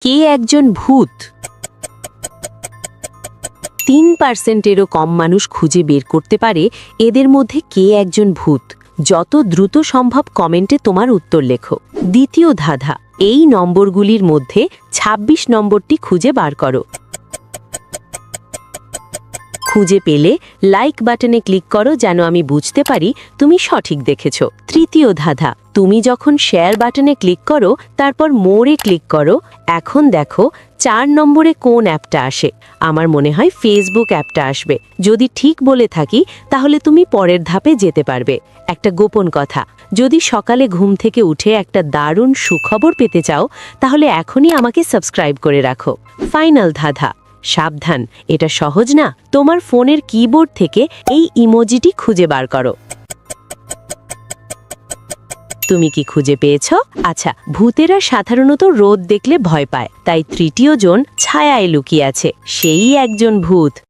কে একজন ভূত? 3%-এরও কম মানুষ খুঁজে বের করতে পারে এদের মধ্যে কে একজন ভূত। যত দ্রুত সম্ভব কমেন্টে তোমার উত্তর লেখো। দ্বিতীয় ধাঁধা, এই নম্বরগুলির মধ্যে ২৬ নম্বরটি খুঁজে বার করো। খুঁজে পেলে লাইক বাটনে ক্লিক করো যেন আমি বুঝতে পারি তুমি সঠিক দেখেছো। তৃতীয় ধাঁধা, তুমি যখন শেয়ার বাটনে ক্লিক করো তারপর মোরে ক্লিক করো, এখন দেখো ৪ নম্বরে কোন অ্যাপটা আসে। আমার মনে হয় ফেসবুক অ্যাপটা আসবে। যদি ঠিক বলে থাকি তাহলে তুমি পরের ধাপে যেতে পারবে। একটা গোপন কথা, যদি সকালে ঘুম থেকে উঠে একটা দারুণ সুখবর পেতে চাও তাহলে এখনই আমাকে সাবস্ক্রাইব করে রাখো। ফাইনাল ধাঁধা, সাবধান, এটা সহজ না। তোমার ফোনের কিবোর্ড থেকে এই ইমোজিটি খুঁজে বার করো। তুমি কি খুঁজে পেয়েছো? আচ্ছা, ভূতেরা সাধারণত রোদ দেখলে ভয় পায়, তাই তৃতীয় জন ছায়ায় লুকিয়ে আছে, সেই একজন ভূত।